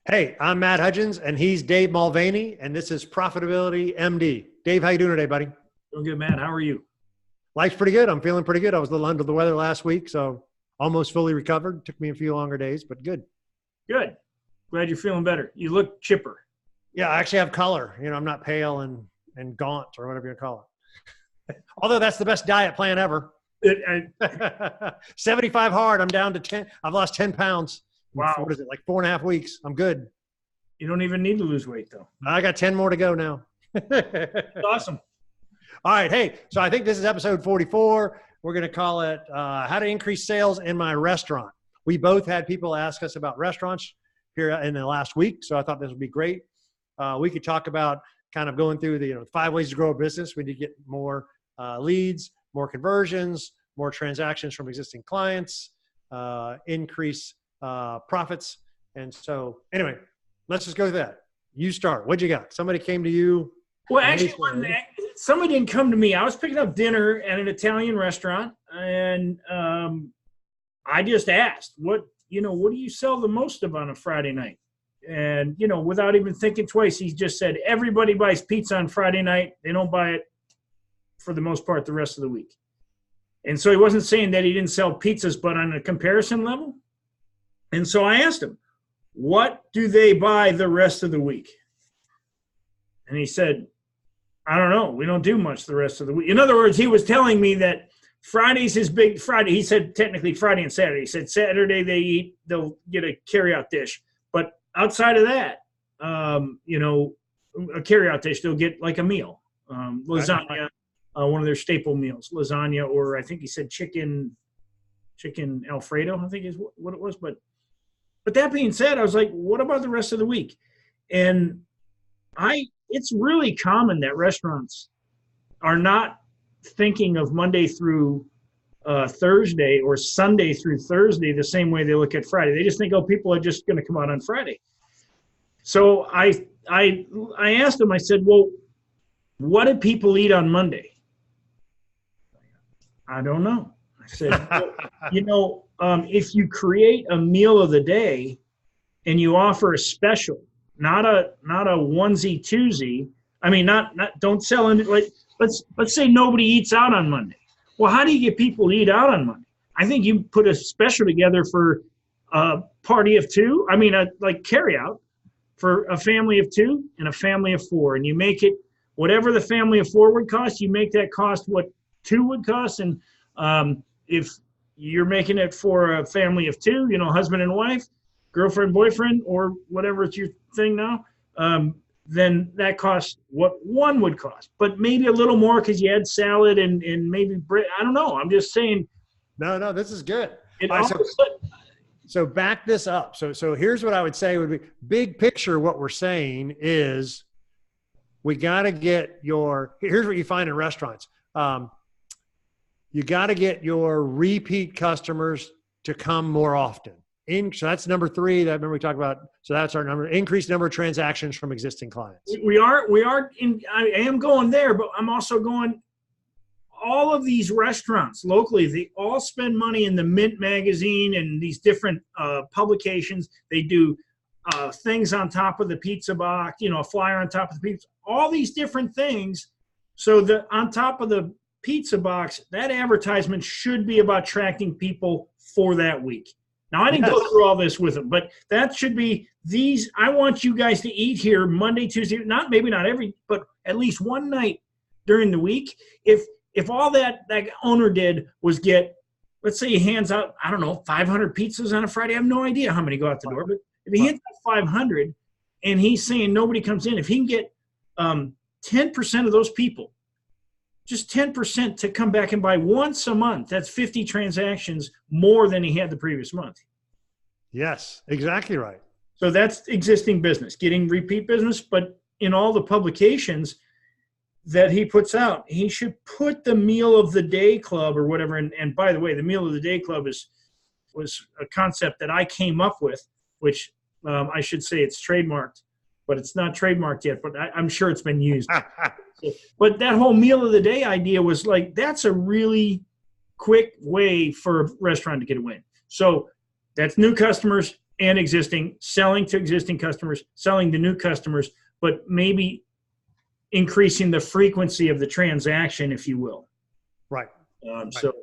Hey, I'm Matt Hudgins, and he's Dave Mulvaney, and this is Profitability MD. Dave, how you doing today, buddy? Doing good, Matt. How are you? Life's pretty good. I'm feeling pretty good. I was a little under the weather last week, so almost fully recovered. Took me a few longer days, but good. Good. Glad you're feeling better. You look chipper. Yeah, I actually have color. I'm not pale and gaunt or whatever you call it. Although that's the best diet plan ever. 75 hard. I'm down to 10. I've lost 10 pounds. Wow. What is it, like 4.5 weeks? I'm good. You don't even need to lose weight, though. I got 10 more to go now. That's awesome. All right. Hey, so I think this is episode 44. We're going to call it How to Increase Sales in My Restaurant. We both had people ask us about restaurants here in the last week, so I thought this would be great. We could talk about kind of going through the 5 ways to grow a business. We need to get more leads, more conversions, more transactions from existing clients, increase profits. And so anyway, let's just go through that. You start. What'd you got? Somebody came to you. Well, actually, somebody didn't come to me. I was picking up dinner at an Italian restaurant, and I just asked, what do you sell the most of on a Friday night? And, without even thinking twice, he just said, everybody buys pizza on Friday night. They don't buy it for the most part the rest of the week. And so he wasn't saying that he didn't sell pizzas, but on a comparison level. And so I asked him, what do they buy the rest of the week? And he said, I don't know. We don't do much the rest of the week. In other words, he was telling me that Friday's his big Friday. He said technically Friday and Saturday. He said Saturday they'll get a carryout dish. But outside of that, a carryout dish, they'll get like a meal. Lasagna, one of their staple meals, lasagna, or I think he said chicken Alfredo, I think is what it was. But that being said, I was like, what about the rest of the week? And it's really common that restaurants are not thinking of Monday through Thursday or Sunday through Thursday the same way they look at Friday. They just think, people are just going to come out on Friday. So I asked him, I said, well, what do people eat on Monday? I don't know. I said, if you create a meal of the day and you offer a special, not a onesie twosie. I mean, don't sell it. Like, let's say nobody eats out on Monday. Well, how do you get people to eat out on Monday? I think you put a special together for a party of two. I mean, like carry out for a family of two and a family of four, and you make it whatever the family of four would cost. You make that cost what two would cost, and if you're making it for a family of two, husband and wife, girlfriend, boyfriend, or whatever it's your thing now, then that costs what one would cost, but maybe a little more because you add salad and maybe bread. I don't know. I'm just saying. No, this is good. So back this up. So here's what I would say would be big picture. What we're saying is we got to get here's what you find in restaurants. You got to get your repeat customers to come more often. So that's number 3 that remember we talked about. So that's our number, increased number of transactions from existing clients. I am going there, but I'm also going, all of these restaurants locally, they all spend money in the Mint magazine and these different publications. They do things on top of the pizza box, a flyer on top of the pizza, all these different things. So on top of the pizza box, that advertisement should be about attracting people for that week. Now, I didn't go through all this with them, but that should be these. I want you guys to eat here Monday, Tuesday, maybe not every, but at least one night during the week. If all that owner did was get, let's say he hands out, 500 pizzas on a Friday. I have no idea how many go out the door, but if he hands out 500 and he's saying nobody comes in, if he can get 10% of those people, just 10% to come back and buy once a month, that's 50 transactions more than he had the previous month. Yes, exactly right. So that's existing business, getting repeat business. But in all the publications that he puts out, he should put the Meal of the Day Club or whatever. And by the way, the Meal of the Day Club was a concept that I came up with, which I should say it's trademarked, but it's not trademarked yet, but I'm sure it's been used. But that whole Meal of the Day idea was like, that's a really quick way for a restaurant to get a win. So that's new customers and existing, selling to existing customers, selling to new customers, but maybe increasing the frequency of the transaction, if you will. Right. So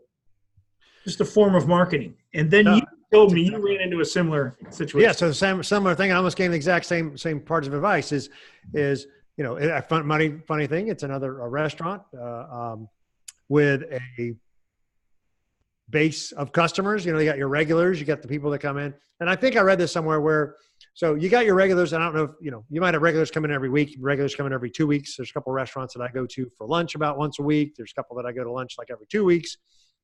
just a form of marketing. And then you told me you ran into a similar situation. Yeah. So the similar thing. I almost gave the exact same parts of advice is, you know, a funny thing. It's a restaurant with a base of customers. You know, you got your regulars, you got the people that come in. And I think I read this somewhere where, so you got your regulars, and I don't know if, you know, you might have regulars come in every week, regulars come in every 2 weeks. There's a couple of restaurants that I go to for lunch about once a week. There's a couple that I go to lunch like every 2 weeks.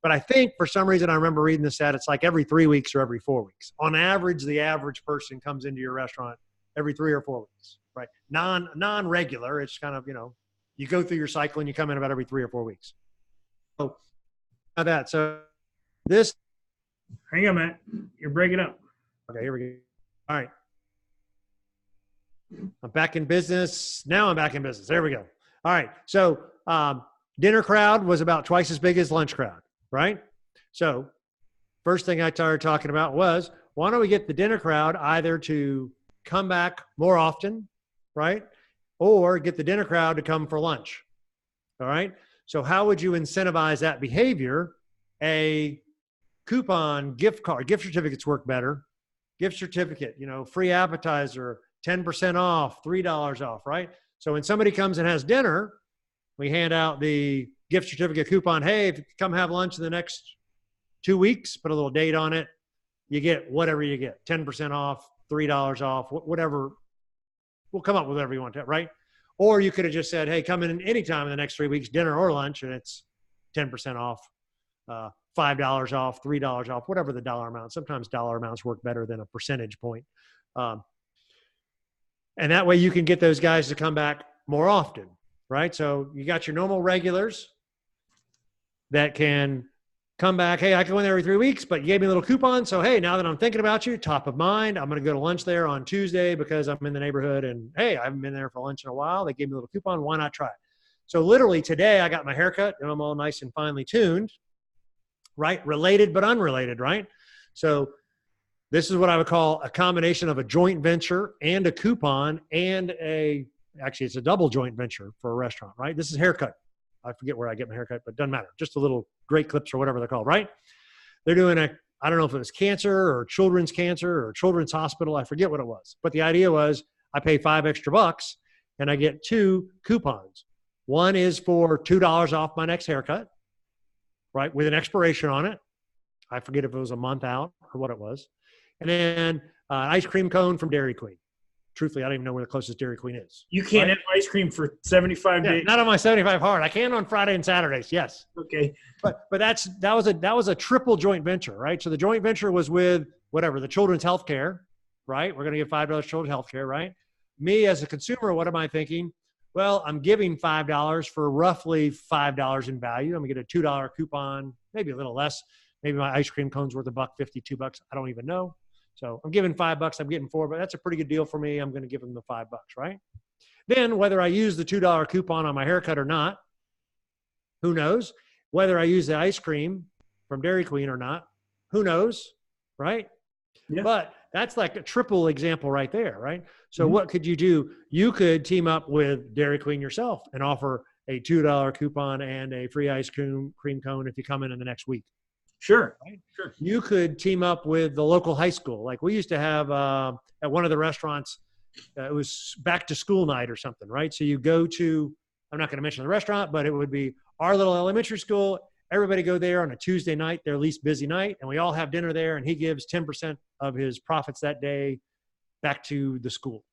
But I think for some reason, I remember reading this stat, it's like every 3 weeks or every 4 weeks. On average, the average person comes into your restaurant every 3 or 4 weeks, right? Non-regular, it's kind of, you know, you go through your cycle and you come in about every 3 or 4 weeks. So that, so this. Hang on, Matt. You're breaking up. Okay, here we go. All right. I'm back in business. Now I'm back in business. There we go. All right. So dinner crowd was about twice as big as lunch crowd, right? So first thing I started talking about was, why don't we get the dinner crowd either to come back more often, right? Or get the dinner crowd to come for lunch. All right. So how would you incentivize that behavior? A coupon, gift card, gift certificates work better. Gift certificate, you know, free appetizer, 10% off, $3 off, right? So when somebody comes and has dinner, we hand out the gift certificate coupon. Hey, if you come have lunch in the next 2 weeks, put a little date on it, you get whatever you get, 10% off, $3 off, whatever. We'll come up with whatever you want to, right? Or you could have just said, hey, come in anytime in the next 3 weeks, dinner or lunch, and it's 10% off, $5 off, $3 off, whatever the dollar amount. Sometimes dollar amounts work better than a percentage point. And that way you can get those guys to come back more often, right? So you got your normal regulars that can come back. Hey, I can go in there every 3 weeks, but you gave me a little coupon. So, hey, now that I'm thinking about you, top of mind, I'm going to go to lunch there on Tuesday because I'm in the neighborhood and, hey, I haven't been there for lunch in a while. They gave me a little coupon. Why not try it? So literally today I got my haircut and I'm all nice and finely tuned, right? Related, but unrelated, right? So this is what I would call a combination of a joint venture and a coupon and actually it's a double joint venture for a restaurant, right? This is haircut. I forget where I get my haircut, but it doesn't matter. Just a little great clips or whatever they're called, right? They're doing I don't know if it was cancer or children's hospital. I forget what it was. But the idea was I pay $5 extra and I get 2 coupons. One is for $2 off my next haircut, right? With an expiration on it. I forget if it was a month out or what it was. And then ice cream cone from Dairy Queen. Truthfully, I don't even know where the closest Dairy Queen is. You can't have ice cream for 75 days. Not on my 75 hard. I can on Friday and Saturdays. Yes. Okay. But that was a triple joint venture, right? So the joint venture was with the children's health care, right? We're going to give $5 children's health care, right? Me as a consumer, what am I thinking? Well, I'm giving $5 for roughly $5 in value. I'm going to get a $2 coupon, maybe a little less. Maybe my ice cream cone's worth $1.50, $2. I don't even know. So I'm giving $5. I'm getting $4, but that's a pretty good deal for me. I'm going to give them the $5, right? Then whether I use the $2 coupon on my haircut or not, who knows? Whether I use the ice cream from Dairy Queen or not, who knows, right? Yeah. But that's like a triple example right there, right? So what could you do? You could team up with Dairy Queen yourself and offer a $2 coupon and a free ice cream cone if you come in the next week. Sure. Right? Sure. You could team up with the local high school. Like we used to have at one of the restaurants, it was back to school night or something, right? So you go to, I'm not going to mention the restaurant, but it would be our little elementary school. Everybody go there on a Tuesday night, their least busy night, and we all have dinner there, and he gives 10% of his profits that day back to the school,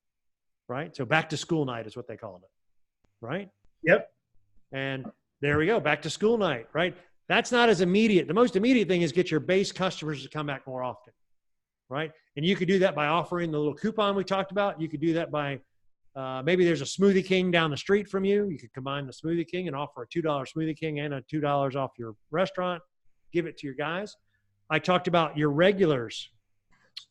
right? So back to school night is what they call it, right? Yep. And there we go, back to school night, right? That's not as immediate. The most immediate thing is get your base customers to come back more often, right? And you could do that by offering the little coupon we talked about. You could do that by maybe there's a Smoothie King down the street from you. You could combine the Smoothie King and offer a $2 Smoothie King and a $2 off your restaurant. Give it to your guys. I talked about your regulars.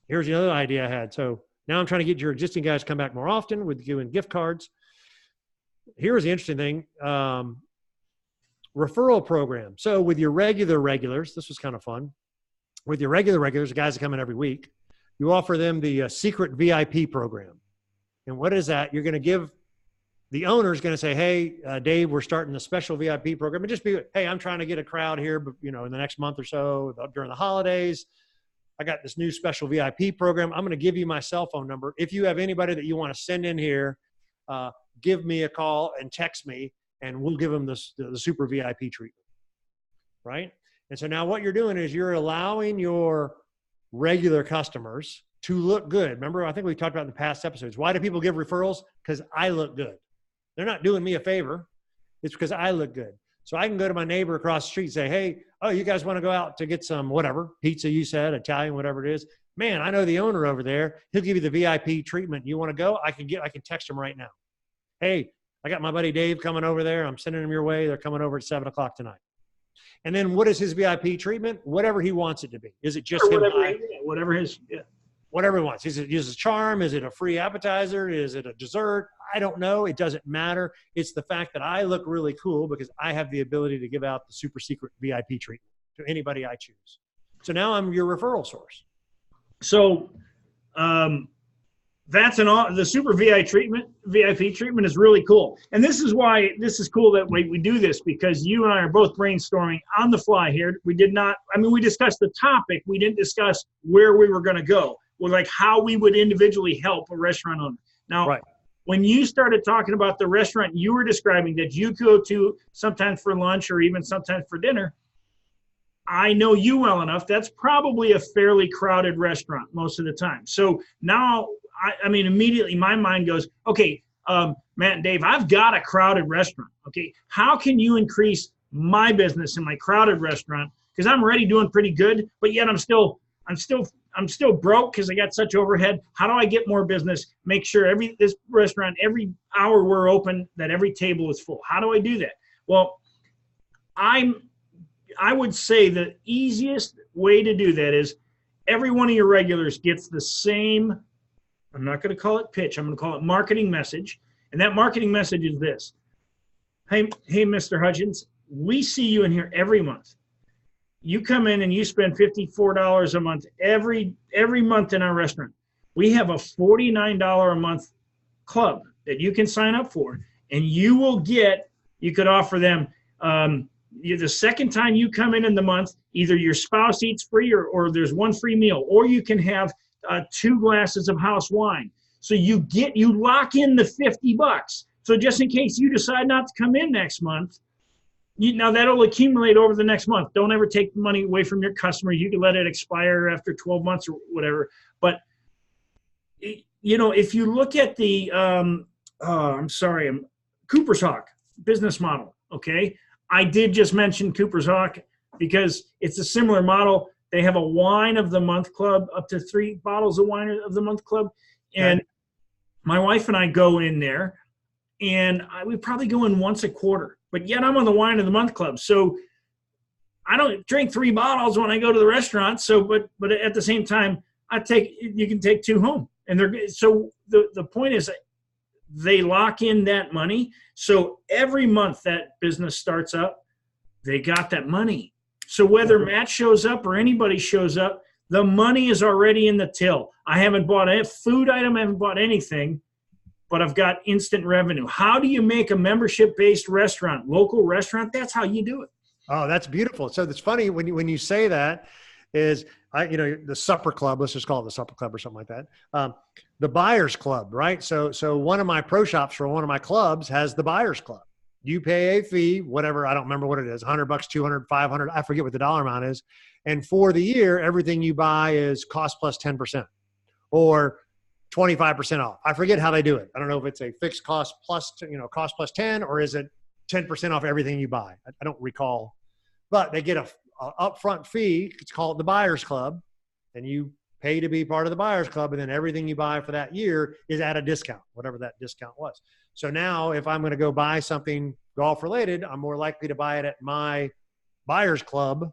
Here's another idea I had. So now I'm trying to get your existing guys to come back more often with doing gift cards. Here's the interesting thing. Referral program. So with your regulars, this was kind of fun. With your regulars, the guys that come in every week, you offer them the secret VIP program. And what is that? You're going to give the owner's going to say, hey, Dave, we're starting a special VIP program. And just be, hey, I'm trying to get a crowd here, but in the next month or so during the holidays, I got this new special VIP program. I'm going to give you my cell phone number. If you have anybody that you want to send in here, give me a call and text me, and we'll give them the super VIP treatment, right? And so now what you're doing is you're allowing your regular customers to look good. Remember, I think we talked about in the past episodes, why do people give referrals? Because I look good. They're not doing me a favor. It's because I look good. So I can go to my neighbor across the street and say, hey, oh, you guys want to go out to get some whatever, pizza you said, Italian, whatever it is. Man, I know the owner over there. He'll give you the VIP treatment. You want to go? I can text him right now. Hey, I got my buddy Dave coming over there. I'm sending him your way. They're coming over at 7 o'clock tonight. And then what is his VIP treatment? Whatever he wants it to be. Is it just him? Whatever he wants. Is it just a charm? Is it a free appetizer? Is it a dessert? I don't know. It doesn't matter. It's the fact that I look really cool because I have the ability to give out the super secret VIP treatment to anybody I choose. So now I'm your referral source. So the super VIP treatment is really cool. And this is why this is cool that we do this, because you and I are both brainstorming on the fly here. We discussed the topic. We didn't discuss where we were going to go. Well, like how we would individually help a restaurant owner. Now, right. When you started talking about the restaurant you were describing that you go to sometimes for lunch or even sometimes for dinner, I know you well enough. That's probably a fairly crowded restaurant most of the time. So now, immediately my mind goes, okay, Matt and Dave, I've got a crowded restaurant. Okay, how can you increase my business in my crowded restaurant? Because I'm already doing pretty good, but yet I'm still broke because I got such overhead. How do I get more business? Make sure this restaurant, every hour we're open, that every table is full. How do I do that? Well, I would say the easiest way to do that is every one of your regulars gets the same, I'm not going to call it pitch, I'm going to call it marketing message. And that marketing message is this. Hey, Mr. Hudgins, we see you in here every month. You come in and you spend $54 a month every month in our restaurant. We have a $49 a month club that you can sign up for, and you could offer them the second time you come in the month, either your spouse eats free or there's one free meal, or you can have 2 glasses of house wine. So you lock in the $50. So just in case you decide not to come in next month, now that'll accumulate over the next month. Don't ever take the money away from your customer. You can let it expire after 12 months or whatever. But if you look at the Cooper's Hawk business model, okay? I did just mention Cooper's Hawk because it's a similar model. They have a wine of the month club, up to 3 bottles of wine of the month club. And my wife and I go in there, and we probably go in once a quarter. But yet I'm on the wine of the month club. So I don't drink 3 bottles when I go to the restaurant. So, but at the same time, you can take 2 home. And the point is that they lock in that money. So every month that business starts up, they got that money. So whether Matt shows up or anybody shows up, the money is already in the till. I haven't bought a food item, I haven't bought anything, but I've got instant revenue. How do you make a membership-based restaurant, local restaurant? That's how you do it. Oh, that's beautiful. So it's funny when you say that is, the supper club, let's just call it the supper club or something like that. The buyers club, right? So one of my pro shops for one of my clubs has the buyers club. You pay a fee, whatever, I don't remember what it is, $100, $200, $500, I forget what the dollar amount is. And for the year, everything you buy is cost plus 10% or 25% off. I forget how they do it. I don't know if it's a fixed cost plus, cost plus 10, or is it 10% off everything you buy? I don't recall, but they get a upfront fee. It's called the buyers club, and you pay to be part of the buyers club. And then everything you buy for that year is at a discount, whatever that discount was. So now if I'm going to go buy something golf related, I'm more likely to buy it at my buyers club,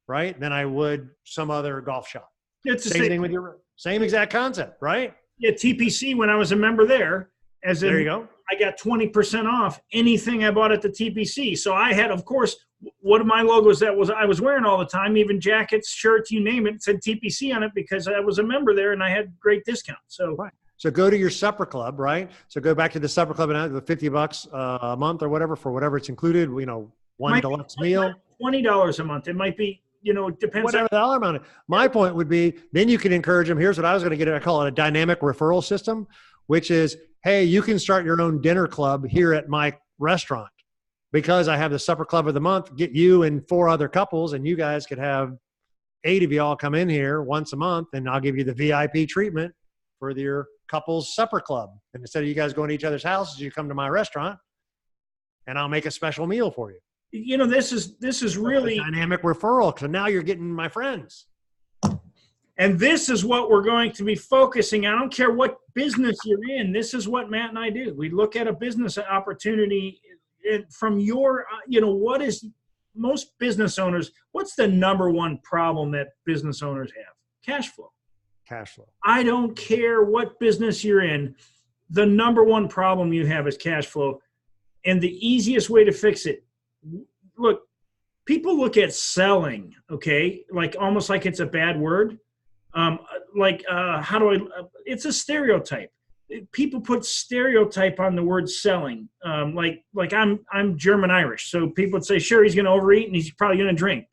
right, than I would some other golf shop. It's the same thing with your same exact concept, right? Yeah, TPC, when I was a member there, there you go. I got 20% off anything I bought at the TPC. So I had, of course, one of my logos that I was wearing all the time, even jackets, shirts, you name it, said TPC on it because I was a member there and I had great discounts. So, right. So go to your supper club, right? So go back to the supper club and the $50 a month or whatever for whatever it's included, one deluxe meal. $20 a month. It might be, it depends. Whatever the dollar amount is. My point would be, then you can encourage them. Here's what I was going to get at. I call it a dynamic referral system, which is, hey, you can start your own dinner club here at my restaurant because I have the supper club of the month. Get you and 4 other couples, and you guys could have 8 of you all come in here once a month, and I'll give you the VIP treatment for your couples supper club. And instead of you guys going to each other's houses, you come to my restaurant, and I'll make a special meal for you. This is really dynamic referral. So now you're getting my friends. And this is what we're going to be focusing on. I don't care what business you're in. This is what Matt and I do. We look at a business opportunity from your, what is most business owners, what's the number one problem that business owners have? Cash flow. Cash flow. I don't care what business you're in. The number one problem you have is cash flow. And the easiest way to fix it, look, people look at selling, okay, like almost like it's a bad word. It's a stereotype. People put stereotype on the word selling. Like I'm German Irish. So people would say, sure, he's going to overeat and he's probably going to drink.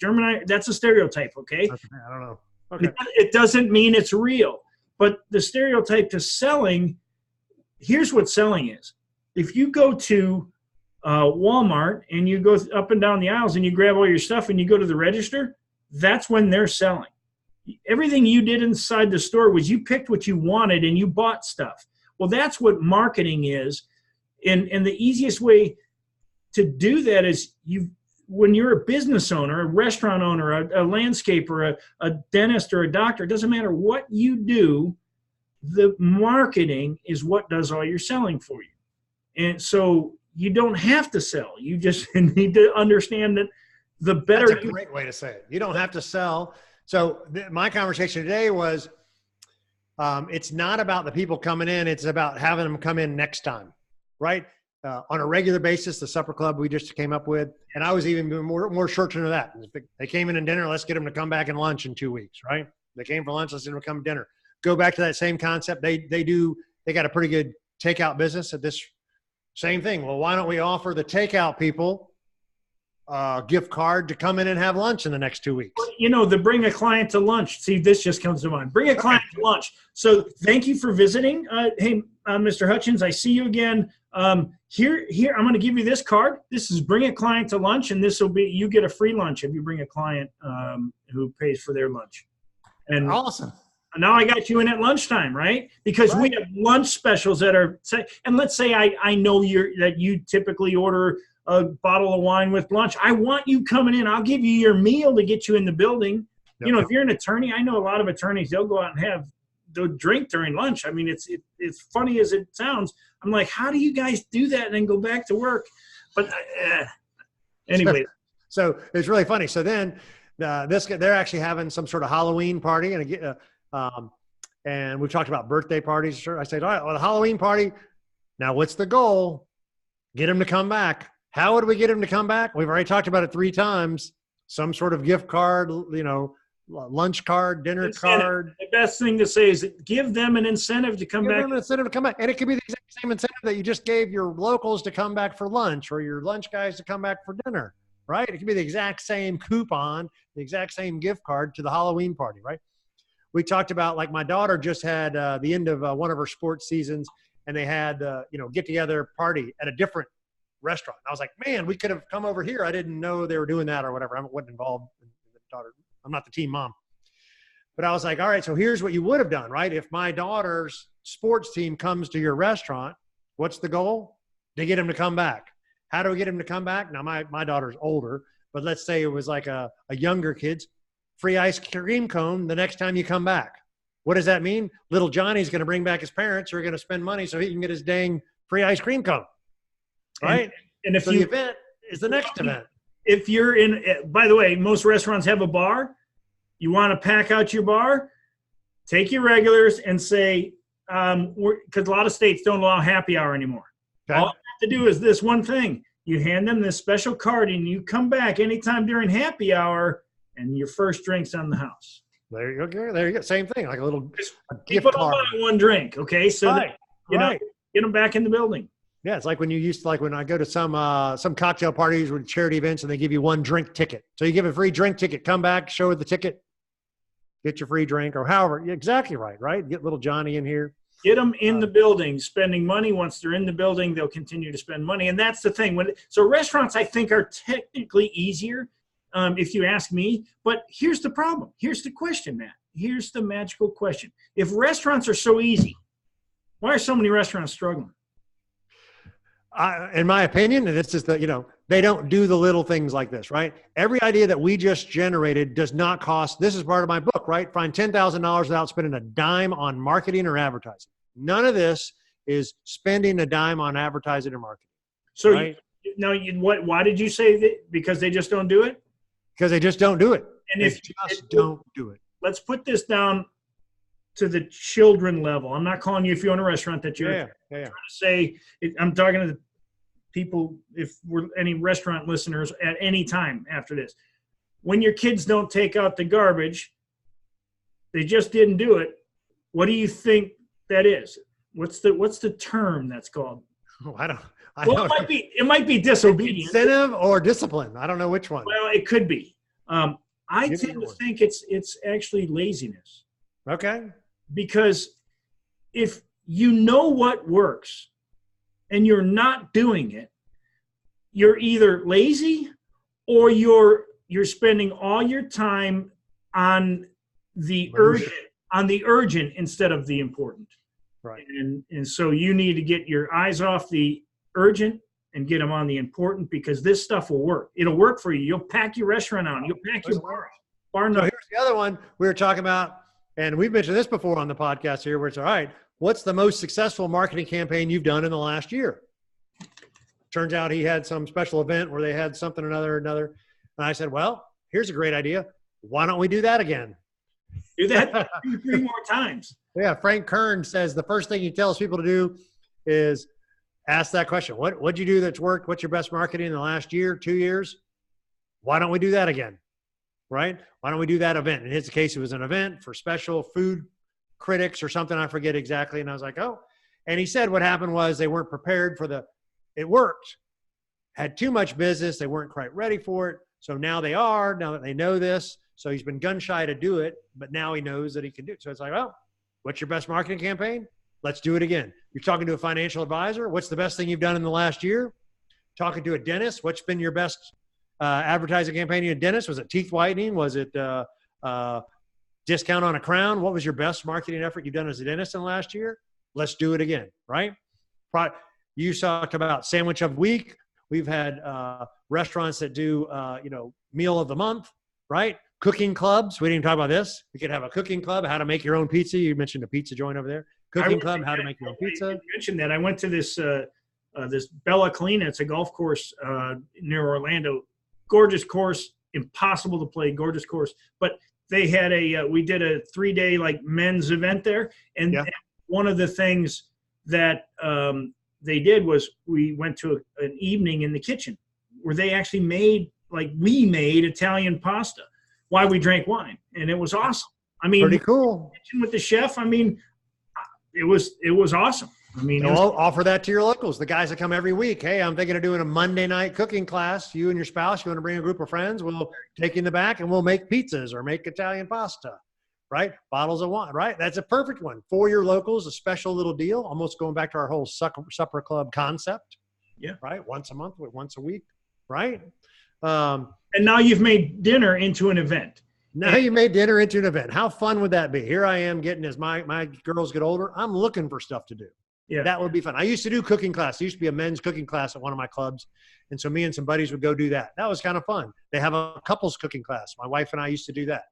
That's a stereotype. Okay. I don't know. Okay. It doesn't mean it's real, but the stereotype to selling, here's what selling is. If you go to Walmart and you go up and down the aisles and you grab all your stuff and you go to the register, that's when they're selling. Everything you did inside the store was you picked what you wanted and you bought stuff. Well, that's what marketing is. And the easiest way to do that is when you're a business owner, a restaurant owner, a landscaper, a dentist, or a doctor, it doesn't matter what you do, the marketing is what does all your selling for you. And so you don't have to sell. You just need to understand that the better. That's a great way to say it. You don't have to sell. So my conversation today was, it's not about the people coming in. It's about having them come in next time, right? On a regular basis, the supper club we just came up with, and I was even more short-term than that. They came in and dinner, let's get them to come back and lunch in 2 weeks, right? They came for lunch, let's get them to come to dinner. Go back to that same concept. They got a pretty good takeout business at this same thing. Well, why don't we offer the takeout people a gift card to come in and have lunch in the next 2 weeks? The bring a client to lunch. See, this just comes to mind. Bring a client to lunch. So thank you for visiting. Hey, Mr. Hudgins, I see you again. Here, I'm going to give you this card. This is bring a client to lunch, and this will be, you get a free lunch if you bring a client who pays for their lunch. And awesome. Now I got you in at lunchtime, right? Because we have lunch specials that are, and let's say I know that you typically order a bottle of wine with lunch. I want you coming in. I'll give you your meal to get you in the building. Yep. If you're an attorney, I know a lot of attorneys, they'll go out and they'll drink during lunch. I mean, it's funny as it sounds. I'm like, how do you guys do that and then go back to work? But anyway. So it's really funny. So then they're actually having some sort of Halloween party, and we've talked about birthday parties. I said, all right, well, the Halloween party. Now, what's the goal? Get them to come back. How would we get them to come back? We've already talked about it 3 times. Some sort of gift card, lunch card, dinner card. The best thing to say is give them an incentive to come back. Give them an incentive to come back. And it could be the exact same incentive that you just gave your locals to come back for lunch or your lunch guys to come back for dinner, right? It could be the exact same coupon, the exact same gift card to the Halloween party, right? We talked about, like, my daughter just had the end of one of her sports seasons, and they had, get-together party at a different restaurant. I was like, man, we could have come over here. I didn't know they were doing that or whatever. I wasn't involved in the daughter. I'm not the team mom. But I was like, all right, so here's what you would have done, right? If my daughter's sports team comes to your restaurant, what's the goal? To get them to come back. How do we get them to come back? Now, my daughter's older, but let's say it was like a younger kid's free ice cream cone the next time you come back. What does that mean? Little Johnny's going to bring back his parents who are going to spend money so he can get his dang free ice cream cone. Right? And if the event is the next event. If you're in, by the way, most restaurants have a bar. You want to pack out your bar, take your regulars and say, because a lot of states don't allow happy hour anymore. Okay. All you have to do is this one thing. You hand them this special card, and you come back anytime during happy hour, and your first drink's on the house. There you go. There you go. Same thing, like a little gift People card. don't buy one drink, okay? So Right, that, get them back in the building. Yeah, it's like when you used to, like when I go to some cocktail parties or charity events and they give you one drink ticket. So you give a free drink ticket, come back, show her the ticket, get your free drink or however. Exactly right? Get little Johnny in here. Get them in the building, spending money. Once they're in the building, they'll continue to spend money. And that's the thing. So restaurants, I think, are technically easier, if you ask me. But here's the problem. Here's the question, Matt. Here's the magical question. If restaurants are so easy, why are so many restaurants struggling? In my opinion, and it's just that, they don't do the little things like this, right? Every idea that we just generated does not cost. This is part of my book, right? Find $10,000 without spending a dime on marketing or advertising. None of this is spending a dime on advertising or marketing. So right? Why did you say that? Because they just don't do it? Because they just don't do it. And don't do it. Let's put this down to the children level. I'm not calling you if you own a restaurant that you're trying to say. I'm talking to the people, if we're any restaurant listeners at any time after this. When your kids don't take out the garbage, they just didn't do it. What do you think that is? What's the term that's called? Oh, I don't. It might be disobedience. Incentive or discipline. I don't know which one. Well, it could be. I tend to think it's actually laziness. Okay. Because if you know what works and you're not doing it, you're either lazy or you're spending all your time on the urgent instead of the important. Right. And so you need to get your eyes off the urgent and get them on the important, because this stuff will work. It'll work for you. You'll pack your restaurant out. You'll pack your bar. So here's the other one we were talking about, and we've mentioned this before on the podcast here, where it's all right, what's the most successful marketing campaign you've done in the last year? Turns out he had some special event where they had something another. And I said, well, here's a great idea. Why don't we do that again? Do that 2-3 more times. Yeah, Frank Kern says the first thing he tells people to do is ask that question. What'd you do that's worked? What's your best marketing in the last year, 2 years? Why don't we do that again? Right? Why don't we do that event? In his case, it was an event for special food critics or something. I forget exactly. And I was like, oh. And he said what happened was they weren't prepared for it worked. Had too much business. They weren't quite ready for it. So now they are, now that they know this. So he's been gun shy to do it, but now he knows that he can do it. So it's like, well, what's your best marketing campaign? Let's do it again. You're talking to a financial advisor. What's the best thing you've done in the last year? Talking to a dentist. What's been your best advertising campaign in a dentist? Was it teeth whitening? Was it discount on a crown? What was your best marketing effort you've done as a dentist in the last year? Let's do it again, right? You talked about sandwich of the week. We've had restaurants that do, meal of the month, right? Cooking clubs. We didn't talk about this. We could have a cooking club, how to make your own pizza. You mentioned a pizza joint over there. Cooking club, how to make your own pizza. You mentioned that. I went to this Bella Colina. It's a golf course near Orlando. Gorgeous course, impossible to play, gorgeous course. But they had we did a 3-day men's event there. And one of the things that they did was we went to an evening in the kitchen where they actually made, we made Italian pasta while we drank wine. And it was awesome. I mean, pretty cool. Kitchen with the chef. I mean, it was awesome. I mean, I'll offer that to your locals, the guys that come every week. Hey, I'm thinking of doing a Monday night cooking class. You and your spouse, you want to bring a group of friends, we'll take you in the back and we'll make pizzas or make Italian pasta, right? Bottles of wine, right? That's a perfect one. For your locals, a special little deal, almost going back to our whole supper club concept. Yeah. Right? Once a month, once a week, right? And now you've made dinner into an event. Now you made dinner into an event. How fun would that be? Here I am getting, as my girls get older, I'm looking for stuff to do. Yeah. That would be fun. I used to do cooking class. There used to be a men's cooking class at one of my clubs. And so me and some buddies would go do that. That was kind of fun. They have a couples cooking class. My wife and I used to do that.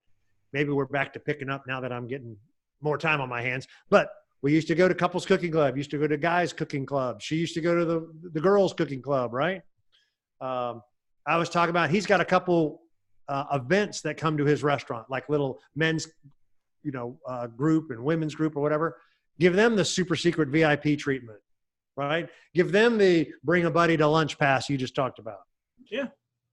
Maybe we're back to picking up now that I'm getting more time on my hands. But we used to go to couples cooking club. Used to go to guys cooking club. She used to go to the girls cooking club, right? I was talking about, he's got a couple events that come to his restaurant, like little men's, group and women's group or whatever. Give them the super secret VIP treatment, right? Give them the bring a buddy to lunch pass you just talked about. Yeah.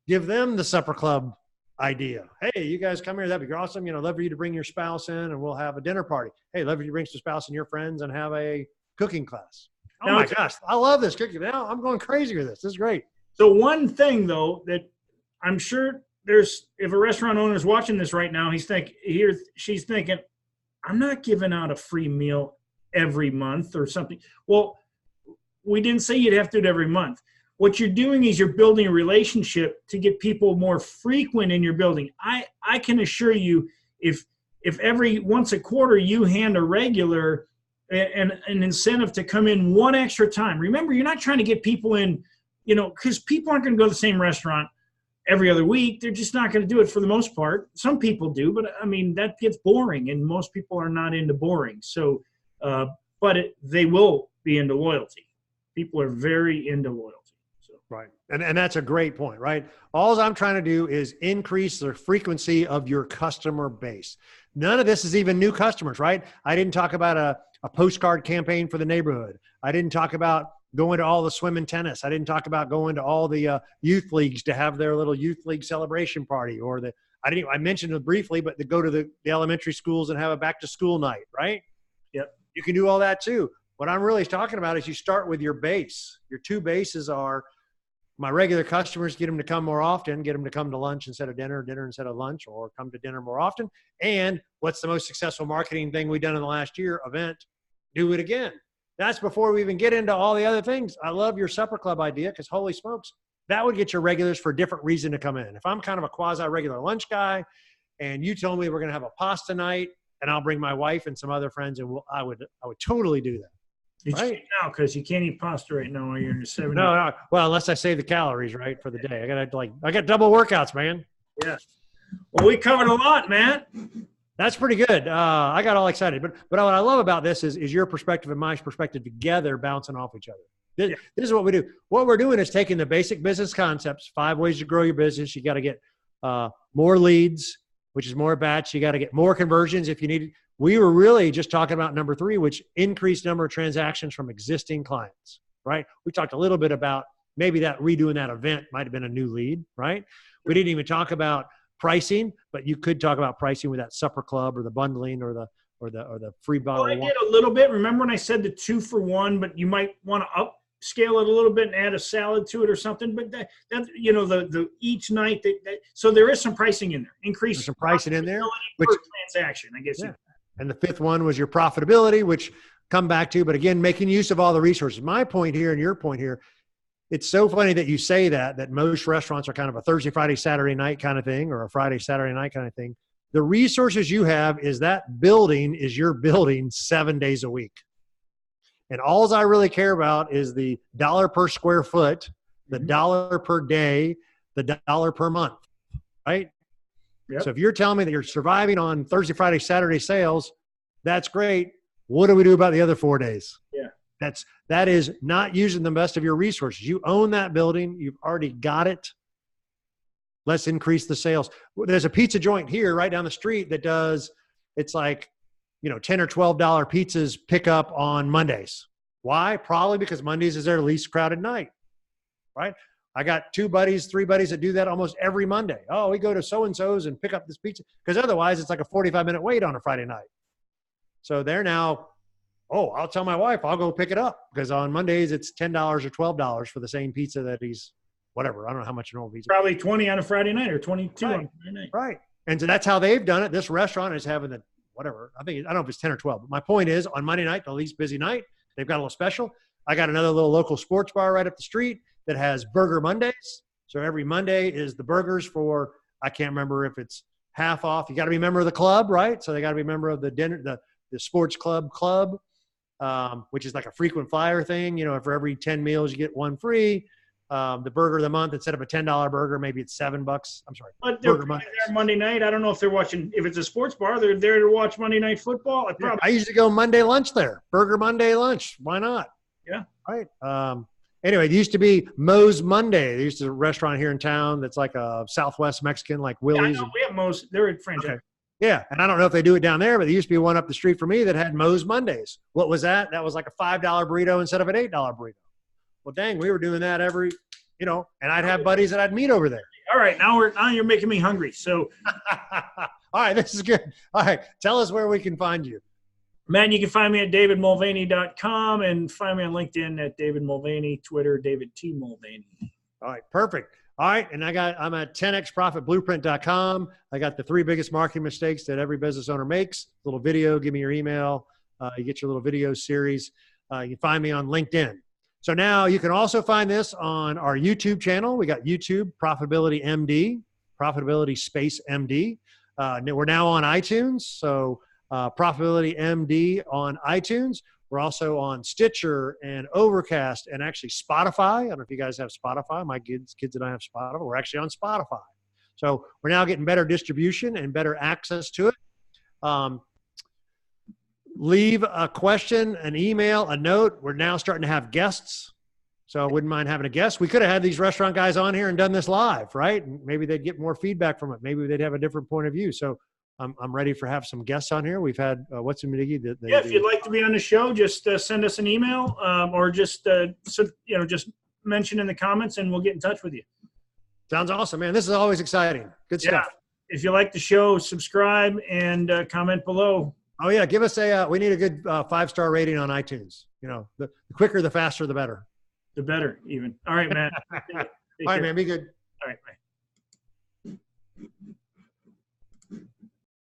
Give them the supper club idea. Hey, you guys come here. That'd be awesome. Love for you to bring your spouse in and we'll have a dinner party. Hey, love for you to bring some spouse and your friends and have a cooking class. Oh my gosh. I love this cooking. Now I'm going crazy with this. This is great. So one thing though, that I'm sure if a restaurant owner is watching this right now, she's thinking, I'm not giving out a free meal every month or something. Well, we didn't say you'd have to do it every month. What you're doing is you're building a relationship to get people more frequent in your building. I can assure you, if every once a quarter you hand a regular an incentive to come in one extra time. Remember, you're not trying to get people in, because people aren't going to go to the same restaurant every other week. They're just not going to do it for the most part. Some people do, but I mean, that gets boring, and most people are not into boring. So, they will be into loyalty. People are very into loyalty. So. Right. And that's a great point, right? All I'm trying to do is increase the frequency of your customer base. None of this is even new customers, right? I didn't talk about a postcard campaign for the neighborhood. I didn't talk about going to all the swim and tennis. I didn't talk about going to all the youth leagues to have their little youth league celebration party, or I mentioned it briefly, but to go to the elementary schools and have a back to school night, right? Yep. You can do all that too. What I'm really talking about is you start with your base. Your two bases are my regular customers, get them to come more often, get them to come to lunch instead of dinner, dinner instead of lunch, or come to dinner more often. And what's the most successful marketing thing we've done in the last year? Event, do it again. That's before we even get into all the other things. I love your supper club idea because holy smokes, that would get your regulars for a different reason to come in. If I'm kind of a quasi-regular lunch guy and you told me we're going to have a pasta night and I'll bring my wife and some other friends, and I would totally do that. You right? Now, because you can't eat pasta right now while you're in your 70s. No. Well, unless I save the calories, right, for the day. I got double workouts, man. Yeah. Well, we covered a lot, man. That's pretty good. I got all excited. But what I love about this is your perspective and my perspective together bouncing off each other. This is what we do. What we're doing is taking the basic business concepts, 5 ways to grow your business. You got to get more leads, which is more batch. You got to get more conversions if you need it. We were really just talking about number 3, which increased number of transactions from existing clients, right? We talked a little bit about maybe that redoing that event might have been a new lead, right? We didn't even talk about pricing, but you could talk about pricing with that supper club or the bundling or the free bottle. Well, I did a little bit. Remember when I said the 2 for 1, but you might want to upscale it a little bit and add a salad to it or something. But that the each night so there is some pricing in there. There's some pricing in there, which transaction, I guess. Yeah. And the 5th one was your profitability, which come back to, but again, making use of all the resources. My point here and your point here, it's so funny that you say that most restaurants are kind of a Thursday, Friday, Saturday night kind of thing, or a Friday, Saturday night kind of thing. The resources you have is that building is your building 7 days a week. And all I really care about is the dollar per square foot, the dollar per day, the dollar per month, right? Yep. So if you're telling me that you're surviving on Thursday, Friday, Saturday sales, that's great. What do we do about the other 4 days? Yeah. That is not using the best of your resources. You own that building. You've already got it. Let's increase the sales. There's a pizza joint here right down the street that does, it's like, $10 or $12 pizzas pick up on Mondays. Why? Probably because Mondays is their least crowded night, right? I got 3 buddies that do that almost every Monday. Oh, we go to so-and-so's and pick up this pizza. Because otherwise it's like a 45-minute wait on a Friday night. So they're now, I'll tell my wife, I'll go pick it up. Because on Mondays it's $10 or $12 for the same pizza that he's, whatever. I don't know how much an old pizza. Probably 20 on a Friday night or 22 on a Friday night. Right. And so that's how they've done it. This restaurant is having the, whatever. I don't know if it's 10 or 12. But my point is on Monday night, the least busy night, they've got a little special. I got another little local sports bar right up the street that has Burger Mondays. So every Monday is the burgers for, I can't remember if it's half off. You got to be a member of the club, right? So they got to be a member of the dinner, the sports club, which is like a frequent flyer thing. For every 10 meals, you get 1 free. The burger of the month, instead of a $10 burger, maybe it's $7. I'm sorry. But they're there Monday night. I don't know if they're watching, if it's a sports bar, they're there to watch Monday Night Football. I usually go Monday lunch there. Burger Monday lunch. Why not? Yeah. Right. Anyway, it used to be Moe's Monday. There used to be a restaurant here in town that's like a Southwest Mexican, like Willie's. Yeah, I know. We have Moe's. They're a franchise. Okay. Yeah, and I don't know if they do it down there, but there used to be one up the street from me that had Moe's Mondays. What was that? That was like a $5 burrito instead of an $8 burrito. Well, dang, we were doing that every, and I'd have buddies that I'd meet over there. All right, now you're making me hungry. So, all right, this is good. All right, tell us where we can find you. Man, you can find me at davidmulvaney.com and find me on LinkedIn at David Mulvaney, Twitter, David T. Mulvaney. All right, perfect. All right, and I'm at 10xprofitblueprint.com. I got the 3 biggest marketing mistakes that every business owner makes. Little video, give me your email. You get your little video series. You can find me on LinkedIn. So now you can also find this on our YouTube channel. We got YouTube, Profitability MD, Profitability Space MD. We're now on iTunes. So Profitability MD on iTunes. We're also on Stitcher and Overcast and actually Spotify. I don't know if you guys have Spotify. My kids and I have Spotify. We're actually on Spotify. So we're now getting better distribution and better access to it. Leave a question, an email, a note. We're now starting to have guests. So I wouldn't mind having a guest. We could have had these restaurant guys on here and done this live, right? And maybe they'd get more feedback from it. Maybe they'd have a different point of view. So I'm ready for have some guests on here. We've had what's in Medigi. Yeah, if you'd like to be on the show, just send us an email or just just mention in the comments, and we'll get in touch with you. Sounds awesome, man. This is always exciting. Good stuff. If you like the show, subscribe and comment below. Oh yeah, give us we need a good 5-star rating on iTunes. The quicker, the faster, the better. The better, even. All right, man. All right, man. Be good.